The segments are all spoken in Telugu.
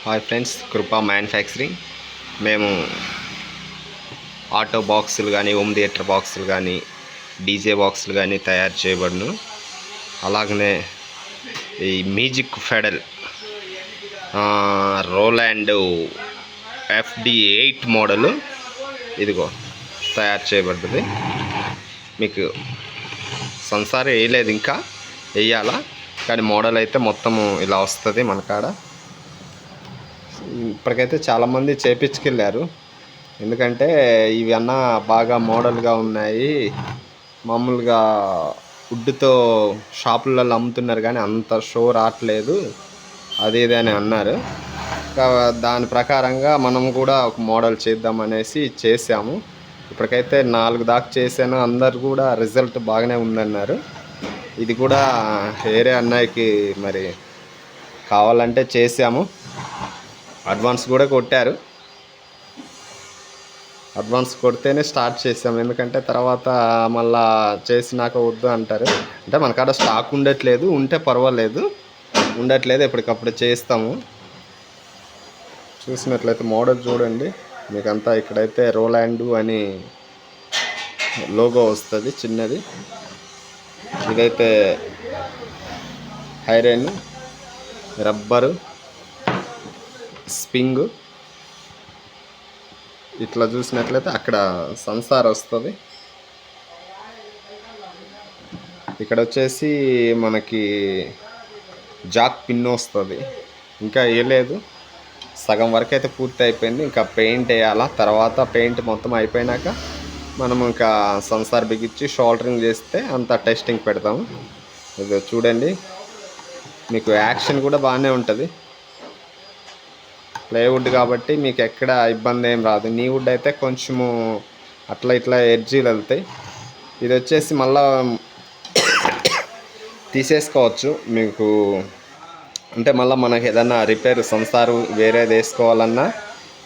హాయ్ ఫ్రెండ్స్, కృపా మ్యానుఫ్యాక్చరింగ్. మేము ఆటో బాక్సులు కానీ, హోమ్ థియేటర్ బాక్సులు కానీ, డీజే బాక్సులు కానీ తయారు చేయబడును. అలాగనే ఈ music pedal Roland FD8 model ఇదిగో తయారు చేయబడ్డది. మీకు సంసారం వేయలేదు, ఇంకా వేయాలా, కానీ మోడల్ అయితే మొత్తము ఇలా వస్తుంది మన కాడ. ఇప్పటికైతే చాలామంది చేపించుకెళ్ళారు, ఎందుకంటే ఇవి అన్న బాగా మోడల్గా ఉన్నాయి, మామూలుగా వుడ్తో షాపులలో అమ్ముతున్నారు కానీ అంత షో రావట్లేదు అది ఇది అని అన్నారు. దాని ప్రకారంగా మనం కూడా ఒక మోడల్ చేద్దామనేసి చేసాము. ఇప్పటికైతే 4 దాకా చేశాను, అందరు కూడా రిజల్ట్ బాగానే ఉందన్నారు. ఇది కూడా వేరే అన్నయ్యకి మరి కావాలంటే చేసాము, అడ్వాన్స్ కూడా కొట్టారు. అడ్వాన్స్ కొడితేనే స్టార్ట్ చేసాము, ఎందుకంటే తర్వాత మళ్ళా చేసినాక వద్దు అంటారు. అంటే మన కాడ స్టాక్ ఉండట్లేదు, ఉంటే పర్వాలేదు, ఉండట్లేదు, ఎప్పటికప్పుడు చేస్తాము. చూసినట్లయితే మోడల్ చూడండి, మీకంతా ఇక్కడైతే రోలాండ్ అని లోగో వస్తుంది చిన్నది. ఇదైతే ఐరన్, రబ్బరు, స్ప్రింగ్. ఇట్లా చూసినట్లయితే అక్కడ సంసార్ వస్తుంది. ఇక్కడ వచ్చేసి మనకి జాక్ పిన్ వస్తుంది, ఇంకా వేయలేదు, సగం వరకు అయితే పూర్తి అయిపోయింది. ఇంకా పెయింట్ వేయాలా, తర్వాత పెయింట్ మొత్తం అయిపోయినాక మనం ఇంకా సంసార్ బిగించి షోల్డరింగ్ చేస్తే అంతా టెస్టింగ్ పెడతాము. ఇది చూడండి, మీకు యాక్షన్ కూడా బాగానే ఉంటుంది. ప్లైవుడ్ కాబట్టి మీకు ఎక్కడ ఇబ్బంది ఏం రాదు. నీ వుడ్ అయితే కొంచెము అట్లా ఇట్లా ఎడ్జీలు వెళ్తాయి. ఇది వచ్చేసి మళ్ళా తీసేసుకోవచ్చు మీకు, అంటే మళ్ళీ మనకి ఏదన్నా రిపేర్ సంసారు వేరేది వేసుకోవాలన్నా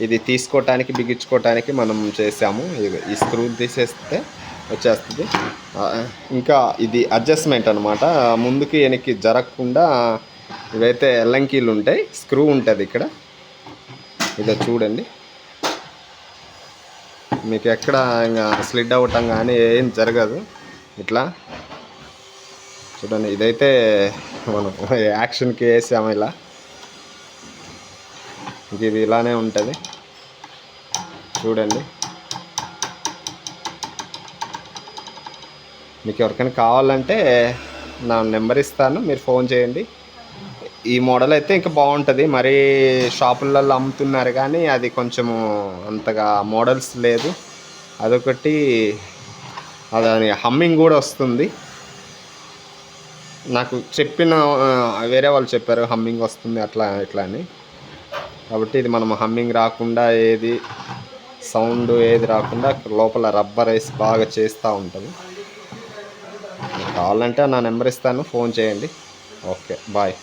ఇది తీసుకోవటానికి బిగించుకోవటానికి మనం చేసాము. ఈ స్క్రూ తీసేస్తే వచ్చేస్తుంది. ఇంకా ఇది అడ్జస్ట్మెంట్ అనమాట, ముందుకి వెనక్కి జరగకుండా ఇవైతే ఎల్లంకీలు ఉంటాయి, స్క్రూ ఉంటుంది ఇక్కడ. ఇదో చూడండి, మీకు ఎక్కడ ఇంకా స్లిడ్ అవ్వటం కానీ ఏం జరగదు. ఇట్లా చూడండి, ఇదైతే మనం యాక్షన్కి వేసాము ఇలా. ఇది ఇలానే ఉంటుంది చూడండి. మీకు ఎవరికైనా కావాలంటే నా నెంబర్ ఇస్తాను, మీరు ఫోన్ చేయండి. ఈ మోడల్ అయితే ఇంకా బాగుంటుంది. మరీ షాపులలో అమ్ముతున్నారు కానీ అది కొంచెము అంతగా మోడల్స్ లేదు. అదొకటి, అది హమ్మింగ్ కూడా వస్తుంది. నాకు చెప్పిన వేరే వాళ్ళు చెప్పారు హమ్మింగ్ వస్తుంది అట్లా ఇట్లా అని. కాబట్టి ఇది మనం హమ్మింగ్ రాకుండా, ఏది సౌండ్ ఏది రాకుండా లోపల రబ్బర్ వేసి బాగా చేస్తూ ఉంటుంది. కావాలంటే నా నెంబర్ ఇస్తాను, ఫోన్ చేయండి. Okay, bye.